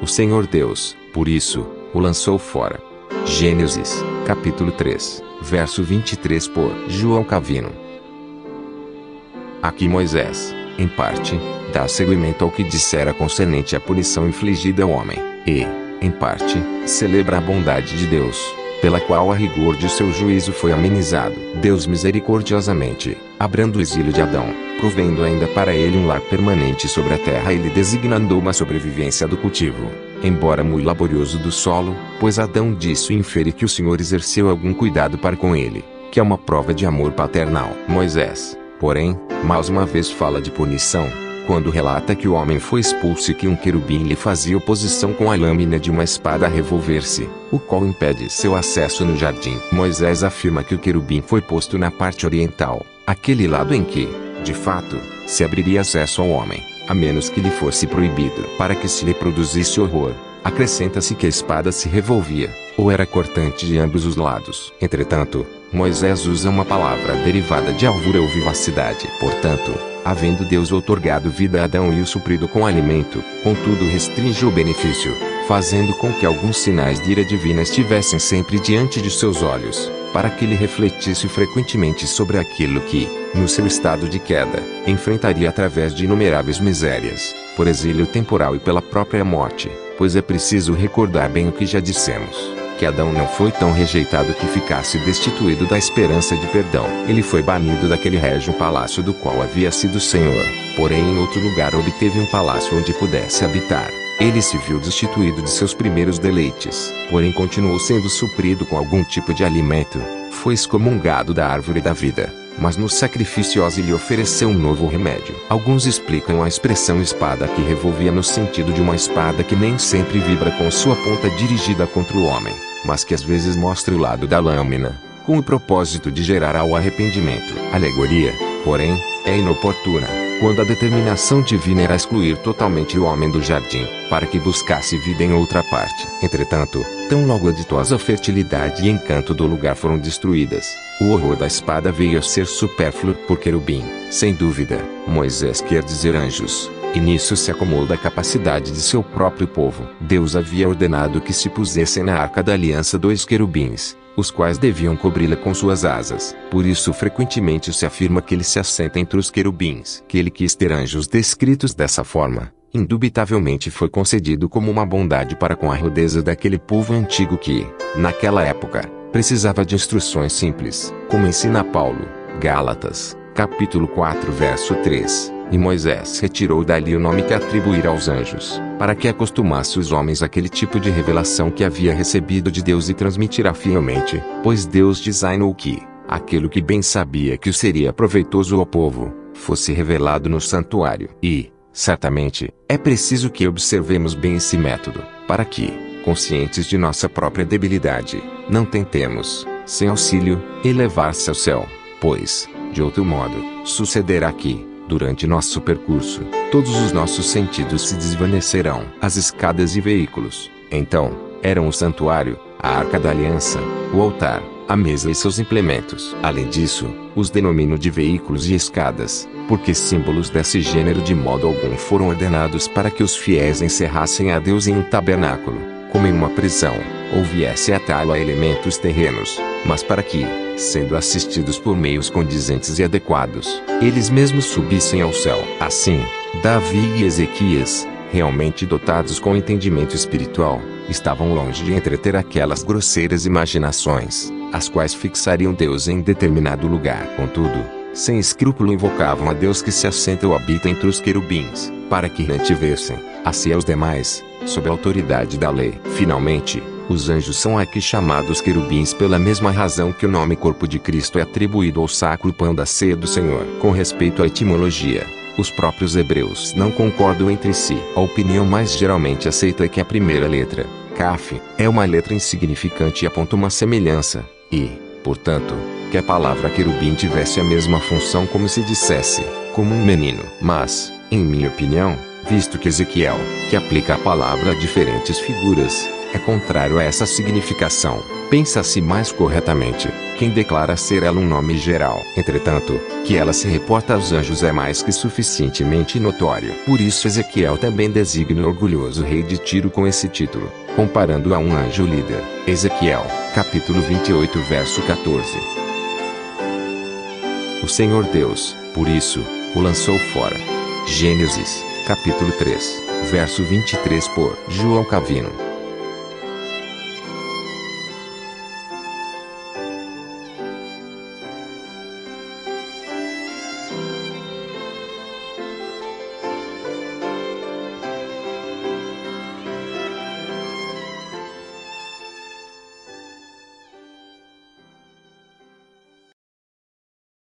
o Senhor Deus, por isso, o lançou fora. Gênesis, capítulo 3, verso 23 por João Calvino. Aqui Moisés, em parte, dá seguimento ao que dissera concernente à punição infligida ao homem, e, em parte, celebra a bondade de Deus, pela qual a rigor de seu juízo foi amenizado. Deus misericordiosamente, abrando o exílio de Adão, provendo ainda para ele um lar permanente sobre a terra e lhe designando uma sobrevivência do cultivo, embora muito laborioso do solo, pois Adão disso infere que o Senhor exerceu algum cuidado para com ele, que é uma prova de amor paternal. Moisés, porém, mais uma vez fala de punição, quando relata que o homem foi expulso e que um querubim lhe fazia oposição com a lâmina de uma espada a revolver-se, o qual impede seu acesso no jardim. Moisés afirma que o querubim foi posto na parte oriental, aquele lado em que, de fato, se abriria acesso ao homem, a menos que lhe fosse proibido. Para que se lhe produzisse horror, acrescenta-se que a espada se revolvia, ou era cortante de ambos os lados. Entretanto, Moisés usa uma palavra derivada de alvura ou vivacidade. Portanto, havendo Deus outorgado vida a Adão e o suprido com alimento, contudo restringe o benefício, fazendo com que alguns sinais de ira divina estivessem sempre diante de seus olhos, para que ele refletisse frequentemente sobre aquilo que, no seu estado de queda, enfrentaria através de inumeráveis misérias, por exílio temporal e pela própria morte, pois é preciso recordar bem o que já dissemos, que Adão não foi tão rejeitado que ficasse destituído da esperança de perdão. Ele foi banido daquele régio palácio do qual havia sido senhor, porém em outro lugar obteve um palácio onde pudesse habitar. Ele se viu destituído de seus primeiros deleites, porém continuou sendo suprido com algum tipo de alimento. Foi excomungado da árvore da vida, mas no sacrifício lhe ofereceu um novo remédio. Alguns explicam a expressão espada que revolvia no sentido de uma espada que nem sempre vibra com sua ponta dirigida contra o homem, mas que às vezes mostra o lado da lâmina, com o propósito de gerar ao arrependimento. A alegoria, porém, é inoportuna, quando a determinação divina era excluir totalmente o homem do jardim, para que buscasse vida em outra parte. Entretanto, tão logo a ditosa fertilidade e encanto do lugar foram destruídas, o horror da espada veio a ser supérfluo por querubim. Sem dúvida, Moisés quer dizer anjos, e nisso se acomoda a capacidade de seu próprio povo. Deus havia ordenado que se pusessem na arca da aliança 2 querubins, os quais deviam cobri-la com suas asas. Por isso frequentemente se afirma que ele se assenta entre os querubins. Que ele quis ter anjos descritos dessa forma, indubitavelmente foi concedido como uma bondade para com a rudeza daquele povo antigo que, naquela época, precisava de instruções simples, como ensina Paulo, Gálatas, capítulo 4 verso 3. E Moisés retirou dali o nome que atribuíra aos anjos, para que acostumasse os homens àquele tipo de revelação que havia recebido de Deus e transmitirá fielmente, pois Deus designou que, aquilo que bem sabia que seria proveitoso ao povo, fosse revelado no santuário. E, certamente, é preciso que observemos bem esse método, para que, conscientes de nossa própria debilidade, não tentemos, sem auxílio, elevar-se ao céu, pois, de outro modo, sucederá que, durante nosso percurso, todos os nossos sentidos se desvanecerão. As escadas e veículos, então, eram o santuário, a arca da aliança, o altar, a mesa e seus implementos. Além disso, os denomino de veículos e escadas, porque símbolos desse gênero de modo algum foram ordenados para que os fiéis encerrassem a Deus em um tabernáculo, como em uma prisão, ou viesse atá-lo a elementos terrenos, mas para que, sendo assistidos por meios condizentes e adequados, eles mesmos subissem ao céu. Assim, Davi e Ezequias, realmente dotados com entendimento espiritual, estavam longe de entreter aquelas grosseiras imaginações, as quais fixariam Deus em determinado lugar. Contudo, sem escrúpulo invocavam a Deus que se assenta ou habita entre os querubins, para que mantivessem, assim aos demais, sob a autoridade da lei. Finalmente, os anjos são aqui chamados querubins pela mesma razão que o nome corpo de Cristo é atribuído ao sacro pão da ceia do Senhor. Com respeito à etimologia, os próprios hebreus não concordam entre si. A opinião mais geralmente aceita é que a primeira letra, Kaf, é uma letra insignificante e aponta uma semelhança, e, portanto, que a palavra querubim tivesse a mesma função como se dissesse, como um menino. Mas, em minha opinião, visto que Ezequiel, que aplica a palavra a diferentes figuras, é contrário a essa significação. Pensa-se mais corretamente, quem declara ser ela um nome geral. Entretanto, que ela se reporta aos anjos é mais que suficientemente notório. Por isso Ezequiel também designa o orgulhoso rei de Tiro com esse título, comparando-o a um anjo líder. Ezequiel, capítulo 28, verso 14. O Senhor Deus, por isso, o lançou fora. Gênesis, capítulo 3, verso 23 por João Calvino.